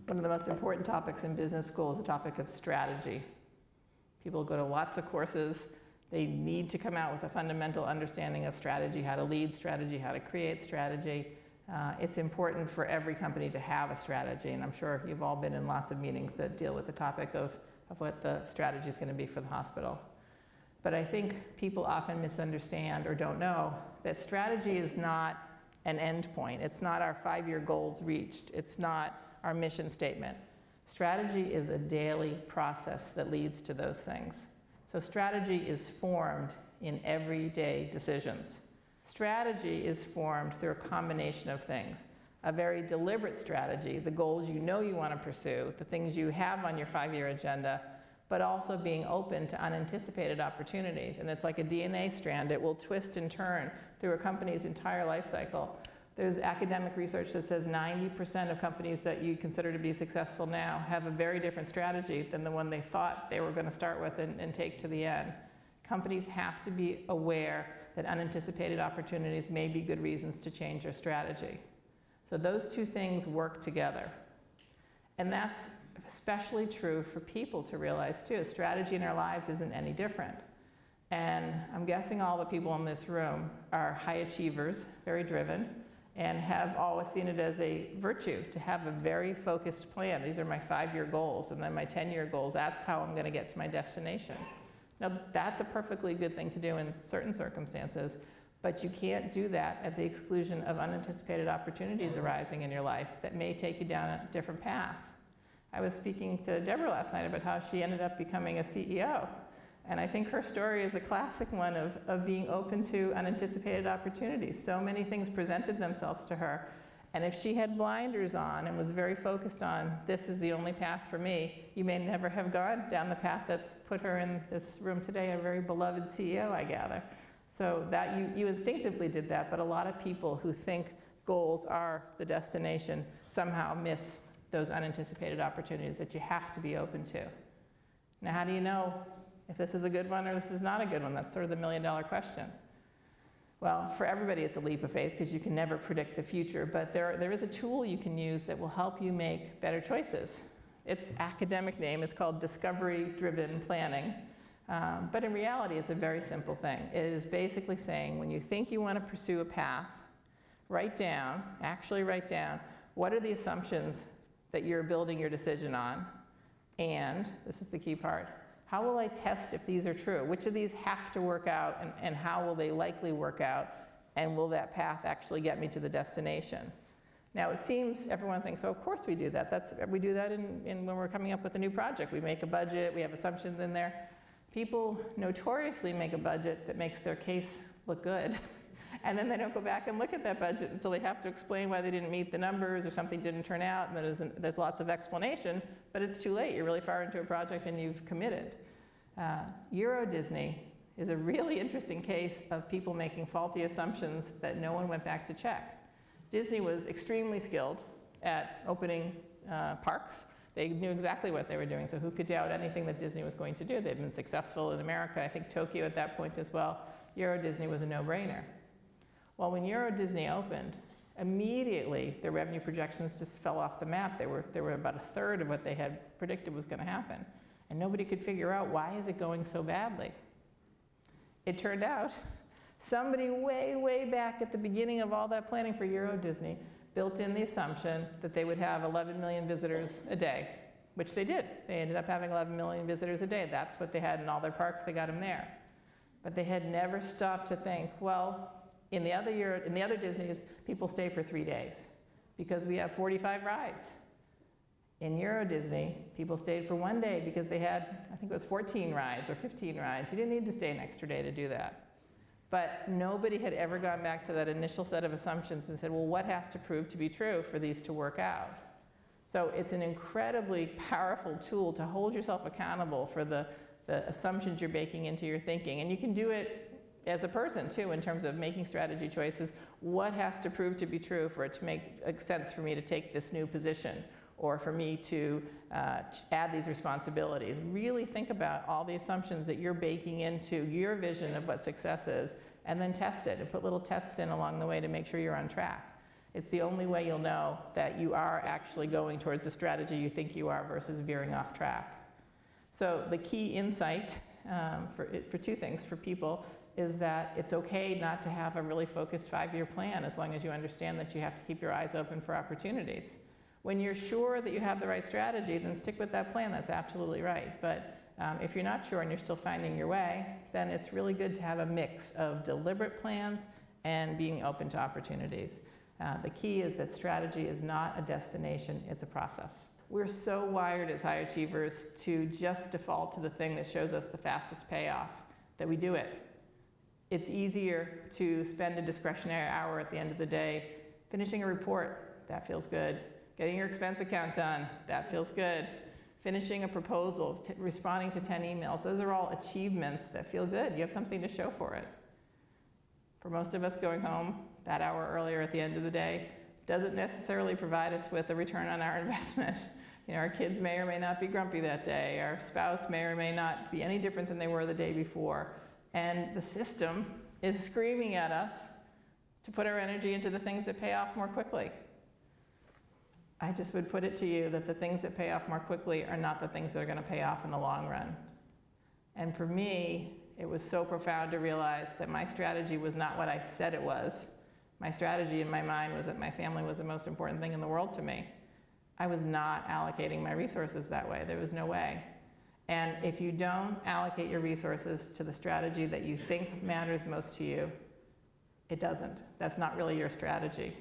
One of the most important topics in business school is the topic of strategy. People go to lots of courses. They need to come out with a fundamental understanding of strategy, how to lead strategy, how to create strategy. It's important for every company to have a strategy, and I'm sure you've all been in lots of meetings that deal with the topic of what the strategy is going to be for the hospital. But I think people often misunderstand or don't know that strategy is not an end point. It's not our 5-year goals reached. It's not our mission statement. Strategy is a daily process that leads to those things. So strategy is formed in everyday decisions. Strategy is formed through a combination of things. A very deliberate strategy, the goals you know you want to pursue, the things you have on your 5-year agenda, but also being open to unanticipated opportunities. And it's like a DNA strand. It will twist and turn through a company's entire life cycle. There's academic research that says 90% of companies that you consider to be successful now have a very different strategy than the one they thought they were going to start with and take to the end. Companies have to be aware that unanticipated opportunities may be good reasons to change their strategy. So those two things work together. And that's especially true for people to realize too. Strategy in our lives isn't any different. And I'm guessing all the people in this room are high achievers, very driven, and have always seen it as a virtue to have a very focused plan. These are my 5-year goals, and then my 10-year goals. That's how I'm going to get to my destination. Now, that's a perfectly good thing to do in certain circumstances, but you can't do that at the exclusion of unanticipated opportunities arising in your life that may take you down a different path. I was speaking to Deborah last night about how she ended up becoming a CEO. And I think her story is a classic one of being open to unanticipated opportunities. So many things presented themselves to her. And if she had blinders on and was very focused on, this is the only path for me, you may never have gone down the path that's put her in this room today, a very beloved CEO, I gather. So that you instinctively did that, but a lot of people who think goals are the destination somehow miss those unanticipated opportunities that you have to be open to. Now, how do you know if this is a good one or this is not a good one? That's sort of the million-dollar question. Well, for everybody it's a leap of faith because you can never predict the future, but there is a tool you can use that will help you make better choices. Its academic name is called discovery-driven planning, but in reality it's a very simple thing. It is basically saying when you think you want to pursue a path, actually write down what are the assumptions that you're building your decision on, and, this is the key part, how will I test if these are true? Which of these have to work out, and how will they likely work out, and will that path actually get me to the destination? Now it seems everyone thinks, oh, of course we do that. We do that when we're coming up with a new project. We make a budget, we have assumptions in there. People notoriously make a budget that makes their case look good. And then they don't go back and look at that budget until they have to explain why they didn't meet the numbers or something didn't turn out, and there's lots of explanation, but it's too late. You're really far into a project and you've committed. Euro Disney is a really interesting case of people making faulty assumptions that no one went back to check. Disney was extremely skilled at opening parks. They knew exactly what they were doing, so who could doubt anything that Disney was going to do? They'd been successful in America, I think Tokyo at that point as well. Euro Disney was a no-brainer. Well, when Euro Disney opened, immediately their revenue projections just fell off the map. They were about a third of what they had predicted was going to happen. And nobody could figure out, why is it going so badly? It turned out somebody way, way back at the beginning of all that planning for Euro Disney built in the assumption that they would have 11 million visitors a day, which they did. They ended up having 11 million visitors a day. That's what they had in all their parks. They got them there. But they had never stopped to think, well, in the other Disneys, people stay for 3 days because we have 45 rides. In Euro Disney, people stayed for 1 day because they had, I think it was 14 rides or 15 rides. You didn't need to stay an extra day to do that. But nobody had ever gone back to that initial set of assumptions and said, well, what has to prove to be true for these to work out? So it's an incredibly powerful tool to hold yourself accountable for the assumptions you're baking into your thinking. And you can do it as a person too, in terms of making strategy choices. What has to prove to be true for it to make sense for me to take this new position, or for me to add these responsibilities? Really think about all the assumptions that you're baking into your vision of what success is, and then test it and put little tests in along the way to make sure you're on track. It's the only way you'll know that you are actually going towards the strategy you think you are versus veering off track. So the key insight for two things for people is that it's okay not to have a really focused 5-year plan as long as you understand that you have to keep your eyes open for opportunities. When you're sure that you have the right strategy, then stick with that plan. That's absolutely right. But if you're not sure and you're still finding your way, then it's really good to have a mix of deliberate plans and being open to opportunities. The key is that strategy is not a destination, it's a process. We're so wired as high achievers to just default to the thing that shows us the fastest payoff, that we do it. It's easier to spend a discretionary hour at the end of the day finishing a report, that feels good. Getting your expense account done, that feels good. Finishing a proposal, responding to 10 emails, those are all achievements that feel good. You have something to show for it. For most of us, going home that hour earlier at the end of the day doesn't necessarily provide us with a return on our investment. You know, our kids may or may not be grumpy that day. Our spouse may or may not be any different than they were the day before. And the system is screaming at us to put our energy into the things that pay off more quickly. I just would put it to you that the things that pay off more quickly are not the things that are going to pay off in the long run. And for me, it was so profound to realize that my strategy was not what I said it was. My strategy in my mind was that my family was the most important thing in the world to me. I was not allocating my resources that way. There was no way. And if you don't allocate your resources to the strategy that you think matters most to you, it doesn't. That's not really your strategy.